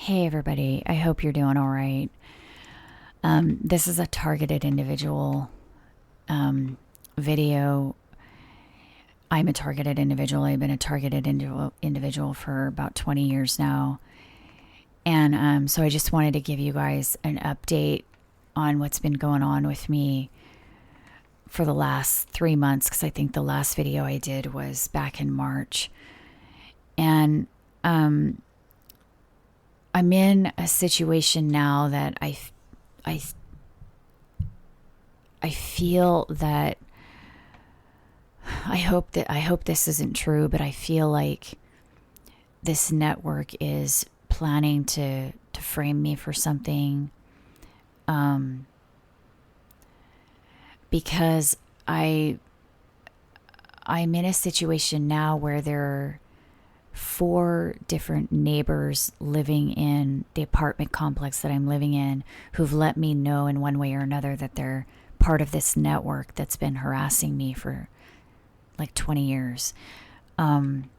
Hey everybody, I hope you're doing all right. This is a targeted individual video. I'm a targeted individual. I've been a targeted individual for about 20 years now. And so I just wanted to give you guys an update on what's been going on with me for the last 3 months, because I think the last video I did was back in March. And I'm in a situation now that I feel that I hope this isn't true, but I feel like this network is planning to frame me for something, because I'm in a situation now where there are 4 different neighbors living in the apartment complex that I'm living in who've let me know in one way or another that they're part of this network that's been harassing me for like 20 years. And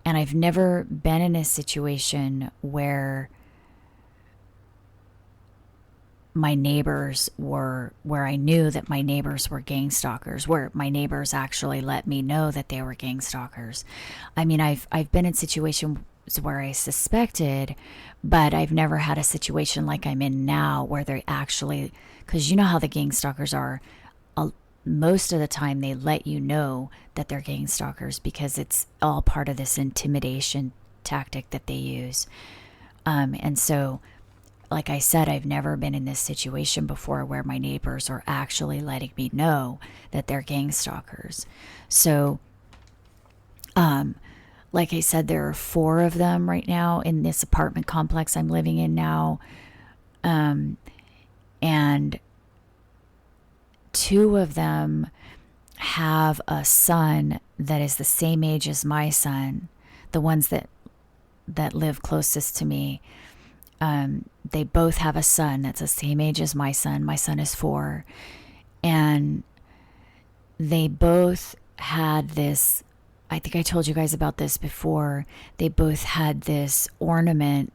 I've never been in a situation where my neighbors were, where I knew that my neighbors were gang stalkers, where my neighbors actually let me know that they were gang stalkers. I mean, I've been in situations where I suspected, but I've never had a situation like I'm in now where they're actually, because you know how the gang stalkers are, most of the time they let you know that they're gang stalkers because it's all part of this intimidation tactic that they use. And so, like I said, I've never been in this situation before where my neighbors are actually letting me know that they're gang stalkers. So, like I said, there are 4 of them right now in this apartment complex I'm living in now. And 2 of them have a son that is the same age as my son, the ones that live closest to me. They both have a son that's the same age as my son. My son is 4. And they both had this, I think I told you guys about this before. They both had this ornament.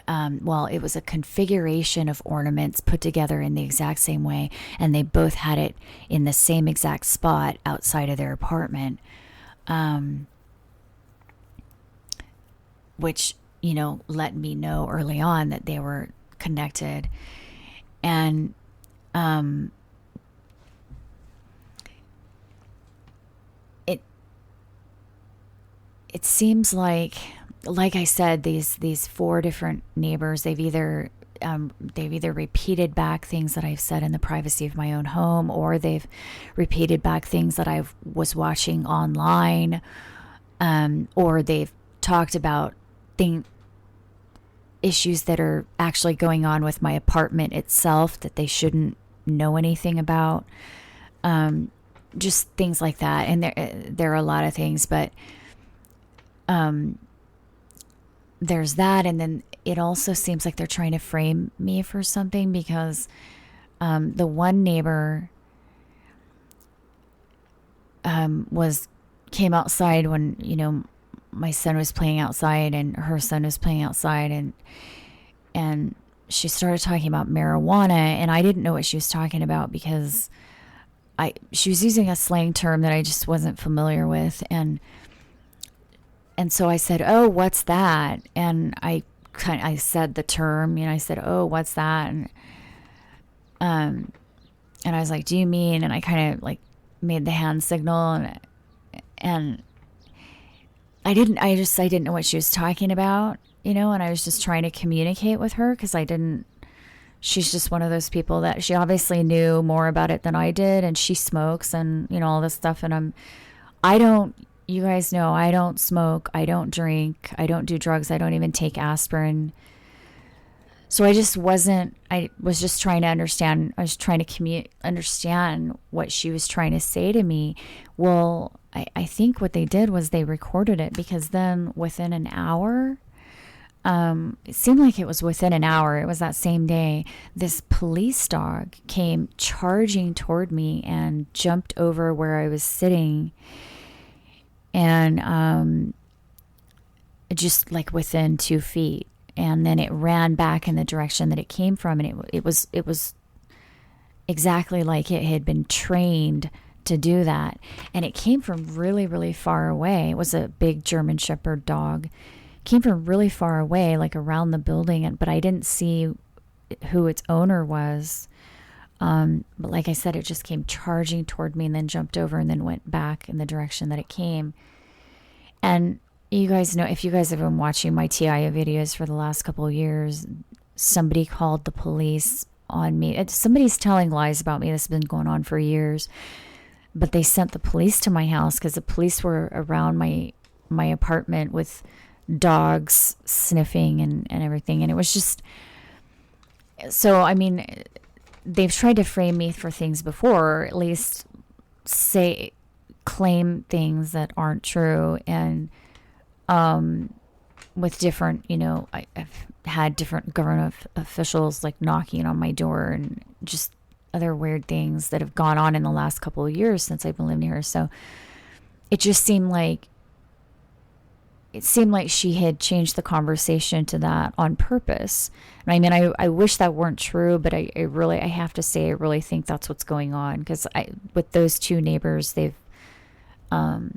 Well, it was a configuration of ornaments put together in the exact same way. And they both had it in the same exact spot outside of their apartment. Which, you know, let me know early on that they were connected. And it seems like I said, these 4 different neighbors, they've either repeated back things that I've said in the privacy of my own home, or they've repeated back things that I was watching online, or they've talked about issues that are actually going on with my apartment itself that they shouldn't know anything about. Just things like that. And there are a lot of things, but there's that. And then it also seems like they're trying to frame me for something because the one neighbor came outside when, you know, my son was playing outside and her son was playing outside, and she started talking about marijuana, and I didn't know what she was talking about because she was using a slang term that I just wasn't familiar with, and so I said, "Oh, what's that?" And I said the term, you know, I said, "Oh, what's that?" And I was like, "Do you mean?" And I kind of like made the hand signal, and I didn't know what she was talking about, you know, and I was just trying to communicate with her because she's just one of those people that she obviously knew more about it than I did, and she smokes and, you know, all this stuff. And you guys know, I don't smoke, I don't drink, I don't do drugs, I don't even take aspirin. So I was just trying to understand, I was trying to understand what she was trying to say to me. Well, I think what they did was they recorded it, because then within an hour, it seemed like it was within an hour, it was that same day, this police dog came charging toward me and jumped over where I was sitting. And just like within 2 feet. and then it ran back in the direction that it came from, and it was exactly like it had been trained to do that. And it came from really, really far away. It was a big German Shepherd dog. It came from really far away, like around the building, but I didn't see who its owner was. But like I said, it just came charging toward me and then jumped over and then went back in the direction that it came. And you guys know, if you guys have been watching my TIA videos for the last couple of years, somebody called the police on me. Somebody's telling lies about me. This has been going on for years. But they sent the police to my house because the police were around my apartment with dogs sniffing and everything. And it was just... So, I mean, they've tried to frame me for things before, or at least claim things that aren't true. And with different, I've had different government officials like knocking on my door and just other weird things that have gone on in the last couple of years since I've been living here. So it just seemed like she had changed the conversation to that on purpose. And I mean, I wish that weren't true, but I have to say, I really think that's what's going on. Because with those two neighbors, they've, like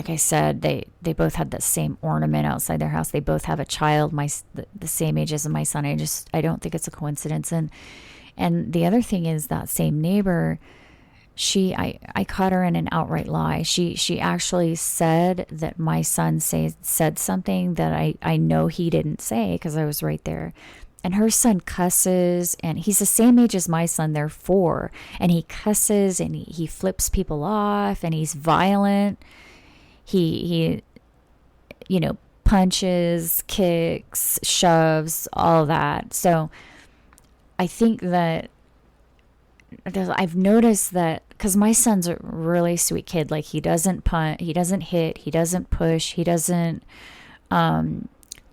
I said, they both had the same ornament outside their house. They both have a child, the same age as my son. I don't think it's a coincidence. And the other thing is that same neighbor, I caught her in an outright lie. She actually said that my son said something that I know he didn't say because I was right there. And her son cusses, and he's the same age as my son. They're 4, and he cusses and he flips people off, and he's violent. He punches, kicks, shoves, all that. So I think that I've noticed that because my son's a really sweet kid. Like, he doesn't punt, he doesn't hit, he doesn't push, he doesn't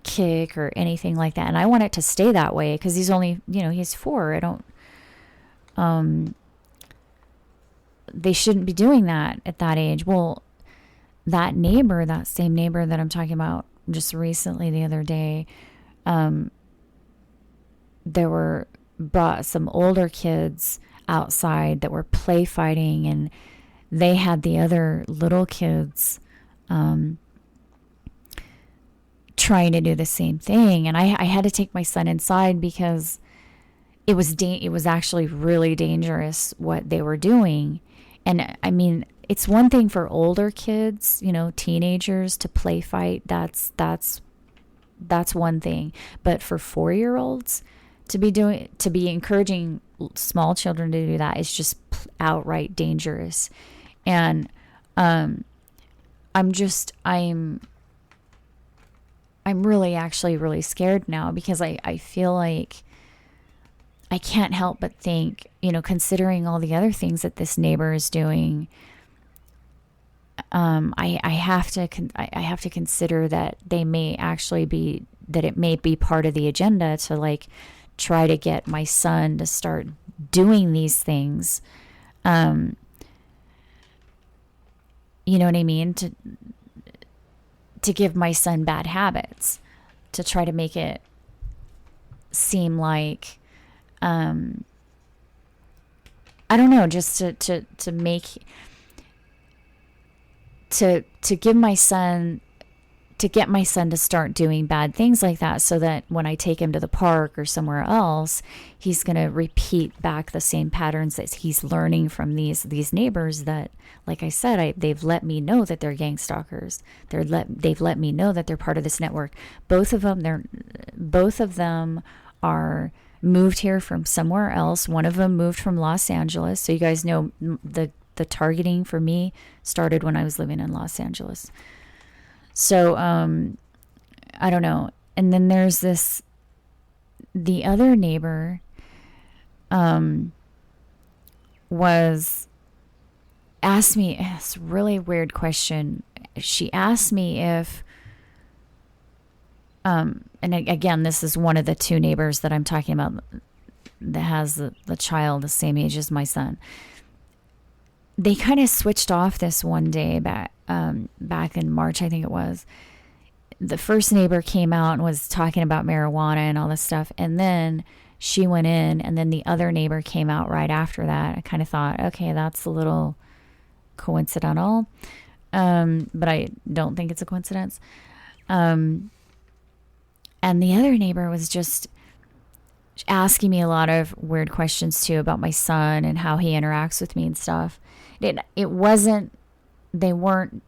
kick or anything like that. And I want it to stay that way because he's only, he's 4. I don't, they shouldn't be doing that at that age. Well, that same neighbor that I'm talking about just recently the other day, there were brought some older kids outside that were play fighting, and they had the other little kids trying to do the same thing. And I had to take my son inside because it was actually really dangerous what they were doing. And I mean, it's one thing for older kids, teenagers to play fight. That's one thing. But for 4-year-olds to be encouraging small children to do that is just outright dangerous. And I'm really actually really scared now because I feel like I can't help but think, considering all the other things that this neighbor is doing, I have to consider that it may be part of the agenda to like try to get my son to start doing these things. You know what I mean? To give my son bad habits, to try to make it seem like, I don't know, just to make, to give my son, to get my son to start doing bad things like that, so that when I take him to the park or somewhere else, he's going to repeat back the same patterns that he's learning from these neighbors that, like I said, they've let me know that they're gang stalkers. They've let me know that they're part of this network. Both of them are moved here from somewhere else. One of them moved from Los Angeles. So you guys know the targeting for me started when I was living in Los Angeles. So, I don't know. And then there's the other neighbor, asked me this really weird question. She asked me if, and again, this is one of the two neighbors that I'm talking about that has the child the same age as my son. They kind of switched off this one day back in March, I think it was. the first neighbor came out and was talking about marijuana and all this stuff. And then she went in, and then the other neighbor came out right after that. I kind of thought, okay, that's a little coincidental. But I don't think it's a coincidence. And the other neighbor was just asking me a lot of weird questions too about my son and how he interacts with me and stuff. It wasn't, they weren't,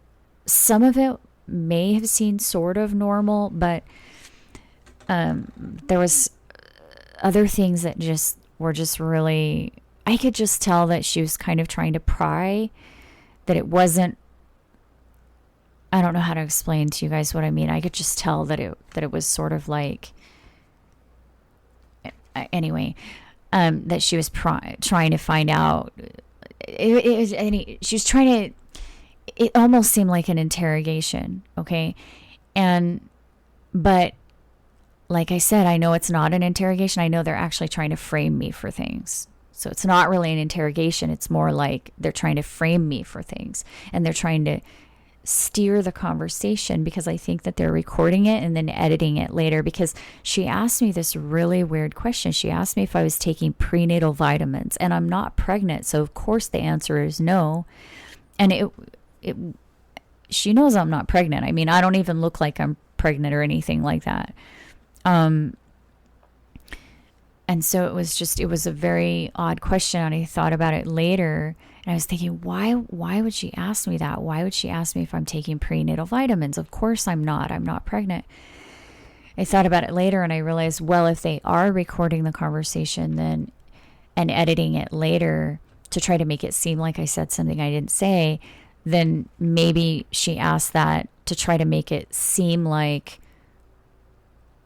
some of it may have seemed sort of normal, but there was other things that just were just really, I could just tell that she was kind of trying to pry, that it wasn't, I don't know how to explain to you guys what I mean. I could just tell that it was sort of like, anyway, that she was trying to find out. She was trying to, it almost seemed like an interrogation, okay? But like I said, I know it's not an interrogation. I know they're actually trying to frame me for things. So it's not really an interrogation. It's more like they're trying to frame me for things. And they're trying to steer the conversation, because I think that they're recording it and then editing it later, because she asked me this really weird question. She asked me if I was taking prenatal vitamins, and I'm not pregnant. So of course the answer is no. And she knows I'm not pregnant. I mean, I don't even look like I'm pregnant or anything like that. And so it was a very odd question. And I thought about it later, and I was thinking, why would she ask me that? Why would she ask me if I'm taking prenatal vitamins? Of course I'm not pregnant. I thought about it later, and I realized, well, if they are recording the conversation then and editing it later to try to make it seem like I said something I didn't say, then maybe she asked that to try to make it seem like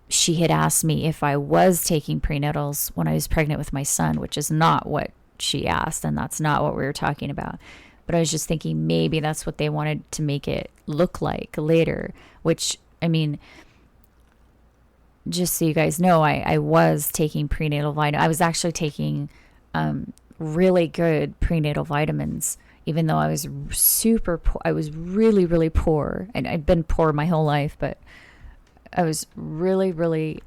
she had asked me if I was taking prenatals when I was pregnant with my son, which is not what she asked, and that's not what we were talking about. But I was just thinking maybe that's what they wanted to make it look like later, which, I mean, just so you guys know, I was taking prenatal vitamins. I was actually taking really good prenatal vitamins, even though I was super poor. I was really, really poor, and I've been poor my whole life, but I was really, really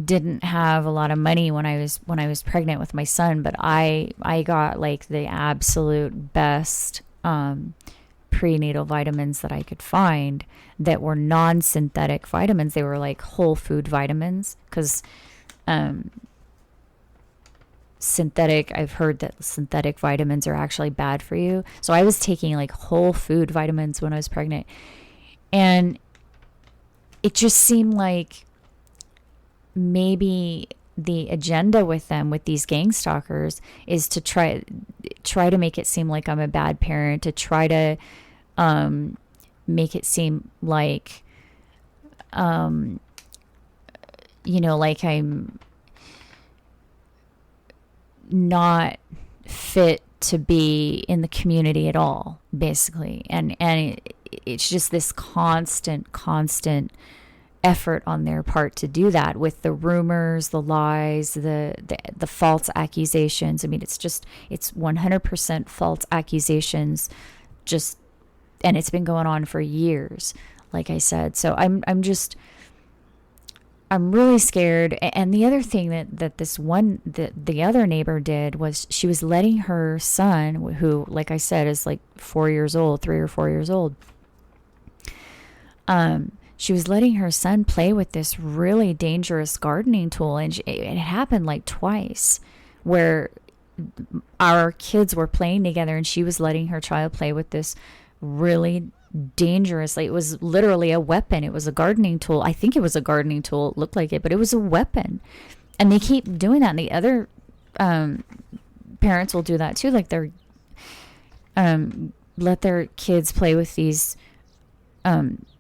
didn't have a lot of money when I was pregnant with my son, but I got like the absolute best prenatal vitamins that I could find that were non-synthetic vitamins. They were like whole food vitamins, because synthetic, I've heard that synthetic vitamins are actually bad for you. So I was taking like whole food vitamins when I was pregnant, and it just seemed like maybe the agenda with them, with these gang stalkers, is to try to make it seem like I'm a bad parent, to try to make it seem like like I'm not fit to be in the community at all, basically. And it's just this constant effort on their part to do that, with the rumors, the lies, the false accusations. I mean, it's 100% false accusations, and it's been going on for years, like I said. So I'm really scared. And the other thing that the other neighbor did was she was letting her son, who, like I said, is like 3 or 4 years old. She was letting her son play with this really dangerous gardening tool. And it happened like twice, where our kids were playing together and she was letting her child play with this really dangerous, like, it was literally a weapon. It was a gardening tool. I think it was a gardening tool. It looked like it, but it was a weapon. And they keep doing that. And the other parents will do that too. Like, they're let their kids play with these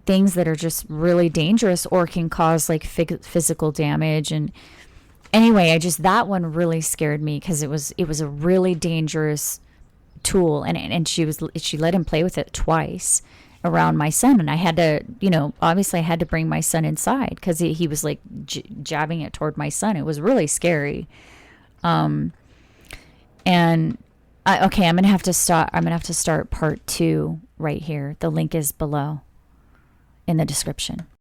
things that are just really dangerous or can cause like physical damage. And anyway, that one really scared me, because it was a really dangerous tool, and she let him play with it twice around my son, and I had to, obviously I had to bring my son inside, because he was like jabbing it toward my son. It was really scary. Okay, I'm gonna have to start part 2 right here. The link is below. in the description.